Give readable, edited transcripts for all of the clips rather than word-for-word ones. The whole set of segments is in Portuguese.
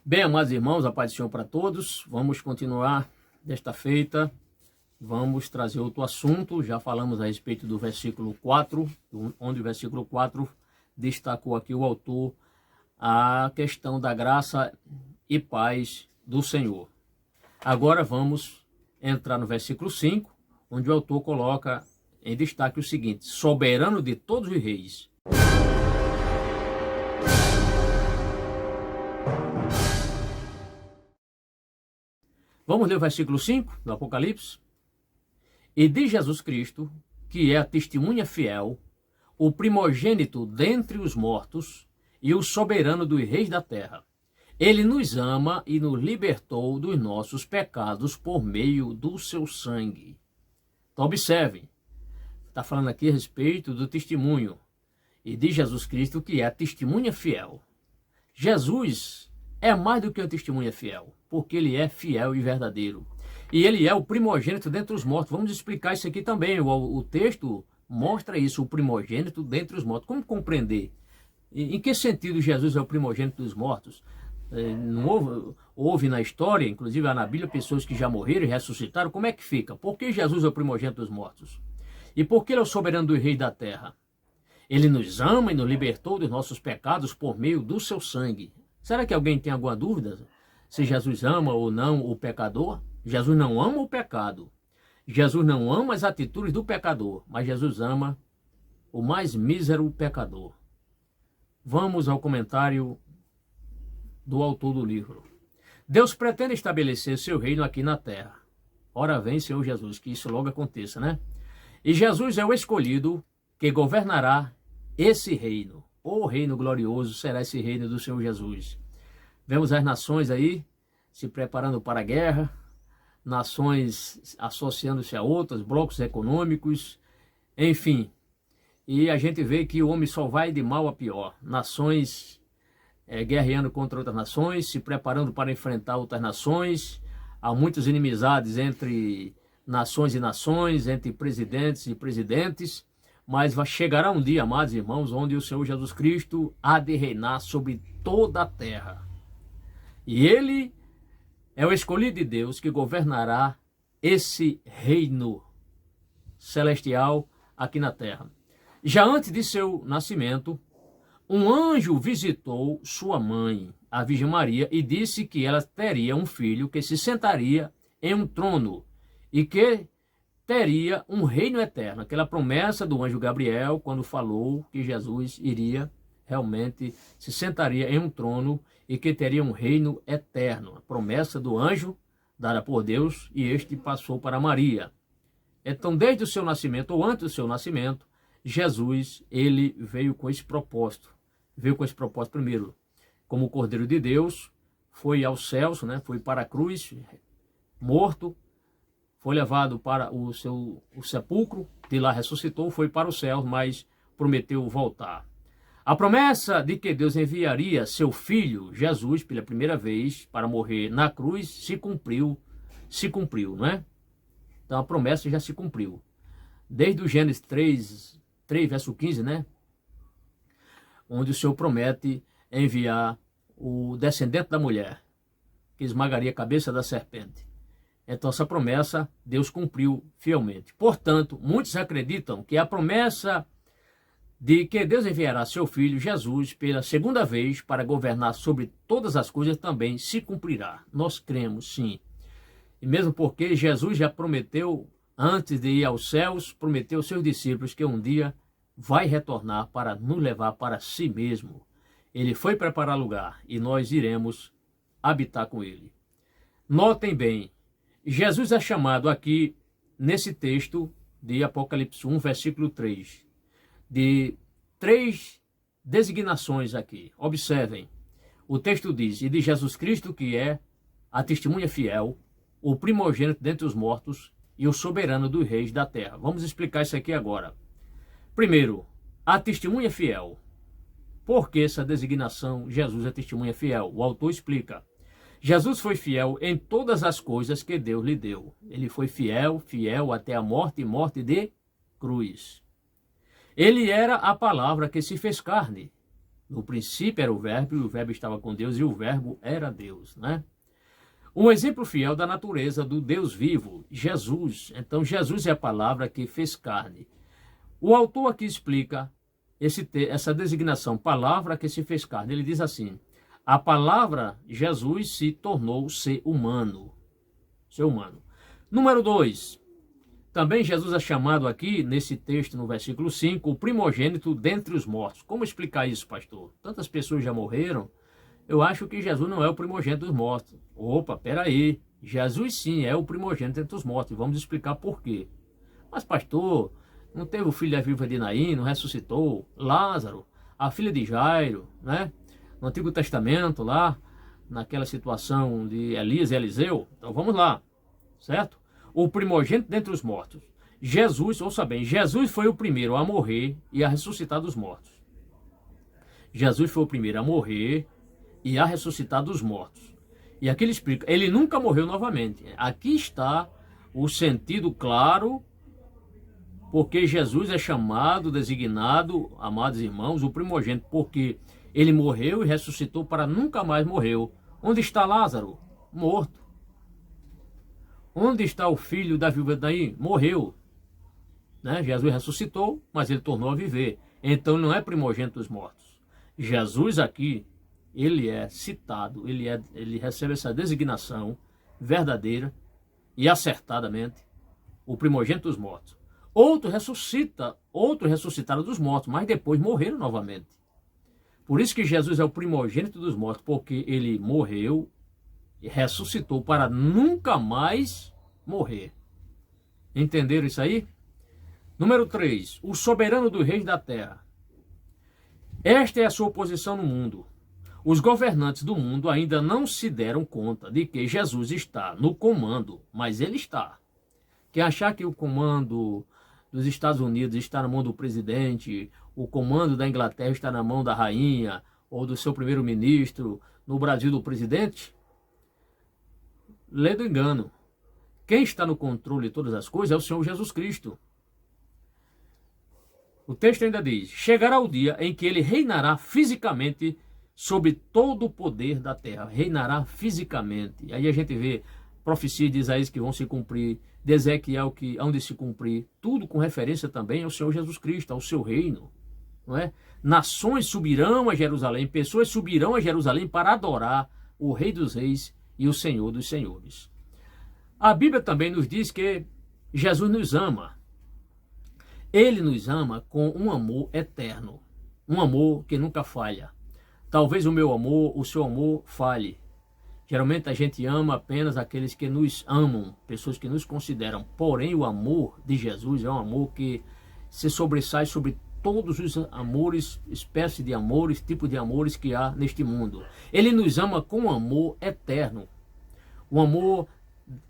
Bem, amados irmãos, a paz do Senhor para todos. Vamos continuar desta feita. Vamos trazer outro assunto. Já falamos a respeito do versículo 4, onde o versículo 4 destacou aqui o autor a questão da graça e paz do Senhor. Agora vamos entrar no versículo 5, onde o autor coloca em destaque o seguinte: soberano de todos os reis. Vamos ler o versículo 5 do Apocalipse. E de Jesus Cristo, que é a testemunha fiel, o primogênito dentre os mortos e o soberano dos reis da terra. Ele nos ama e nos libertou dos nossos pecados por meio do seu sangue. Então observem, está falando aqui a respeito do testemunho e de Jesus Cristo, que é a testemunha fiel. Jesus é mais do que uma testemunha fiel, porque ele é fiel e verdadeiro. E ele é o primogênito dentre os mortos. Vamos explicar isso aqui também. O texto mostra isso, o primogênito dentre os mortos. Como compreender? Em que sentido Jesus é o primogênito dos mortos? Não houve na história, inclusive na Bíblia, pessoas que já morreram e ressuscitaram. Como é que fica? Por que Jesus é o primogênito dos mortos? E por que ele é o soberano dos reis da terra? Ele nos ama e nos libertou dos nossos pecados por meio do seu sangue. Será que alguém tem alguma dúvida se Jesus ama ou não o pecador? Jesus não ama o pecado. Jesus não ama as atitudes do pecador, mas Jesus ama o mais mísero pecador. Vamos ao comentário do autor do livro. Deus pretende estabelecer seu reino aqui na terra. Ora vem, Senhor Jesus, que isso logo aconteça, né? E Jesus é o escolhido que governará esse reino. O reino glorioso será esse reino do Senhor Jesus. Vemos as nações aí se preparando para a guerra, nações associando-se a outras, blocos econômicos, enfim. E a gente vê que o homem só vai de mal a pior. Nações guerreando contra outras nações, se preparando para enfrentar outras nações. Há muitas inimizades entre nações e nações, entre presidentes e presidentes. Mas chegará um dia, amados irmãos, onde o Senhor Jesus Cristo há de reinar sobre toda a terra. E ele é o escolhido de Deus que governará esse reino celestial aqui na terra. Já antes de seu nascimento, um anjo visitou sua mãe, a Virgem Maria, e disse que ela teria um filho que se sentaria em um trono e que teria um reino eterno. Aquela promessa do anjo Gabriel, quando falou que Jesus iria realmente se sentaria em um trono e que teria um reino eterno. A promessa do anjo dada por Deus, e este passou para Maria. Então, desde o seu nascimento, ou antes do seu nascimento, Jesus, ele veio com esse propósito. Veio com esse propósito primeiro, como o Cordeiro de Deus, foi aos céus, né? Foi para a cruz, morto, foi levado para o sepulcro, de lá ressuscitou, foi para os céus, mas prometeu voltar. A promessa de que Deus enviaria seu filho, Jesus, pela primeira vez, para morrer na cruz, se cumpriu, não é? Então a promessa já se cumpriu. Desde o Gênesis 3 verso 15, né? Onde o Senhor promete enviar o descendente da mulher, que esmagaria a cabeça da serpente. Então essa promessa Deus cumpriu fielmente. Portanto, muitos acreditam que a promessa de que Deus enviará seu Filho, Jesus, pela segunda vez para governar sobre todas as coisas também se cumprirá. Nós cremos, sim. E mesmo porque Jesus já prometeu, antes de ir aos céus, prometeu aos seus discípulos que um dia vai retornar para nos levar para si mesmo. Ele foi preparar lugar e nós iremos habitar com ele. Notem bem, Jesus é chamado aqui, nesse texto de Apocalipse 1, versículo 3, de 3 designações aqui. Observem, o texto diz, e de Jesus Cristo, que é a testemunha fiel, o primogênito dentre os mortos e o soberano dos reis da terra. Vamos explicar isso aqui agora. Primeiro, a testemunha fiel. Por que essa designação, Jesus é testemunha fiel? O autor explica. Jesus foi fiel em todas as coisas que Deus lhe deu. Ele foi fiel até a morte e morte de cruz. Ele era a palavra que se fez carne. No princípio era o Verbo, e o Verbo estava com Deus, e o Verbo era Deus, né? Um exemplo fiel da natureza do Deus vivo, Jesus. Então, Jesus é a palavra que fez carne. O autor aqui explica essa designação, palavra que se fez carne. Ele diz assim: a palavra Jesus se tornou ser humano. Ser humano. Número 2. Também Jesus é chamado aqui, nesse texto, no versículo 5, o primogênito dentre os mortos. Como explicar isso, pastor? Tantas pessoas já morreram. Eu acho que Jesus não é o primogênito dos mortos. Opa, peraí. Jesus sim é o primogênito entre os mortos. Vamos explicar por quê. Mas, pastor, não teve o filho da viúva de Naim, não ressuscitou? Lázaro, a filha de Jairo, né? No Antigo Testamento, lá, naquela situação de Elias e Eliseu. Então vamos lá, certo? O primogênito dentre os mortos. Jesus, ouça bem, Jesus foi o primeiro a morrer e a ressuscitar dos mortos. Jesus foi o primeiro a morrer e a ressuscitar dos mortos. E aqui ele explica, ele nunca morreu novamente. Aqui está o sentido claro, porque Jesus é chamado, designado, amados irmãos, o primogênito, porque ele morreu e ressuscitou para nunca mais morrer. Onde está Lázaro? Morto. Onde está o filho da viúva de Naim? Morreu. Né? Jesus ressuscitou, mas ele tornou a viver. Então não é primogênito dos mortos. Jesus aqui, ele é citado, ele recebe essa designação verdadeira e acertadamente, o primogênito dos mortos. Outros ressuscitaram dos mortos, mas depois morreram novamente. Por isso que Jesus é o primogênito dos mortos, porque ele morreu e ressuscitou para nunca mais morrer. Entenderam isso aí? Número 3. O soberano dos reis da terra. Esta é a sua posição no mundo. Os governantes do mundo ainda não se deram conta de que Jesus está no comando, mas ele está. Quem achar que o comando dos Estados Unidos está na mão do presidente, o comando da Inglaterra está na mão da rainha ou do seu primeiro-ministro, no Brasil do presidente, lê do engano. Quem está no controle de todas as coisas é o Senhor Jesus Cristo. O texto ainda diz: chegará o dia em que ele reinará fisicamente sobre todo o poder da terra. Reinará fisicamente. Aí a gente vê profecias de Isaías que vão se cumprir, de Ezequiel que hão de se cumprir, tudo com referência também ao Senhor Jesus Cristo, ao seu reino. Não é? Nações subirão a Jerusalém, pessoas subirão a Jerusalém para adorar o Rei dos Reis e o Senhor dos Senhores. A Bíblia também nos diz que Jesus nos ama. Ele nos ama com um amor eterno, um amor que nunca falha. Talvez o meu amor, o seu amor falhe. Geralmente a gente ama apenas aqueles que nos amam, pessoas que nos consideram. Porém, o amor de Jesus é um amor que se sobressai sobre todos os amores, espécies de amores, tipos de amores que há neste mundo. Ele nos ama com um amor eterno, um amor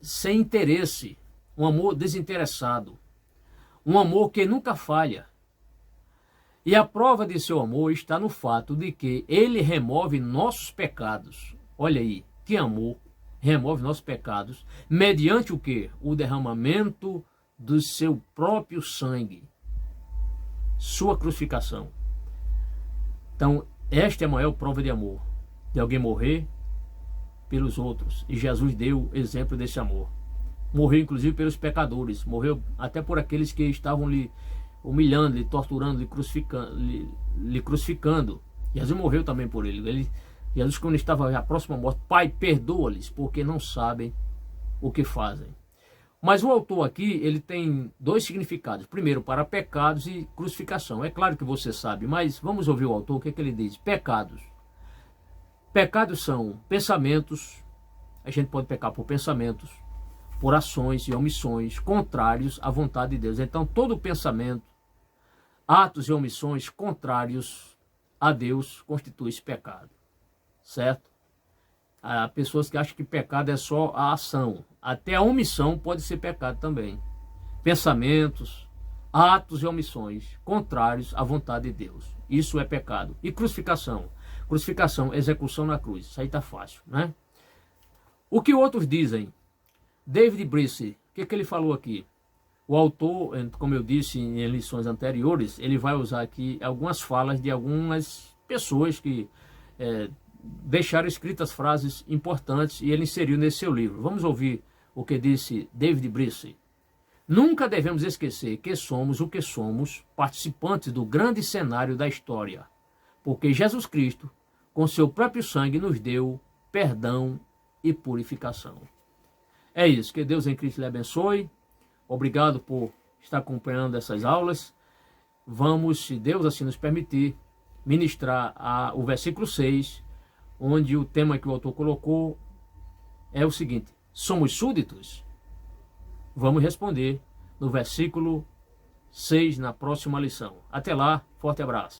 sem interesse, um amor desinteressado, um amor que nunca falha. E a prova de seu amor está no fato de que ele remove nossos pecados. Olha aí, que amor remove nossos pecados, mediante o quê? O derramamento do seu próprio sangue, sua crucificação. Então, esta é a maior prova de amor, de alguém morrer pelos outros. E Jesus deu exemplo desse amor. Morreu inclusive pelos pecadores, morreu até por aqueles que estavam lhe humilhando, lhe torturando, lhe crucificando. Jesus morreu também por ele. Jesus, quando estava já próximo à morte: Pai, perdoa-lhes, porque não sabem o que fazem. Mas o autor aqui, ele tem dois significados. Primeiro, para pecados e crucificação. É claro que você sabe, mas vamos ouvir o autor, o que é que ele diz? Pecados. Pecados são pensamentos, a gente pode pecar por pensamentos, por ações e omissões contrários à vontade de Deus. Então, todo pensamento, atos e omissões contrários a Deus constitui-se pecado. Certo? Há pessoas que acham que pecado é só a ação. Até a omissão pode ser pecado também. Pensamentos, atos e omissões contrários à vontade de Deus. Isso é pecado. E crucificação? Crucificação, execução na cruz. Isso aí está fácil, né? O que outros dizem? David Brice, o que ele falou aqui? O autor, como eu disse em lições anteriores, ele vai usar aqui algumas falas de algumas pessoas que deixaram escritas frases importantes e ele inseriu nesse seu livro. Vamos ouvir o que disse David Brice. Nunca devemos esquecer que somos o que somos, participantes do grande cenário da história, porque Jesus Cristo, com seu próprio sangue, nos deu perdão e purificação. É isso, que Deus em Cristo lhe abençoe. Obrigado por estar acompanhando essas aulas. Vamos, se Deus assim nos permitir, ministrar o versículo 6, onde o tema que o autor colocou é o seguinte: somos súditos? Vamos responder no versículo 6 na próxima lição. Até lá, forte abraço.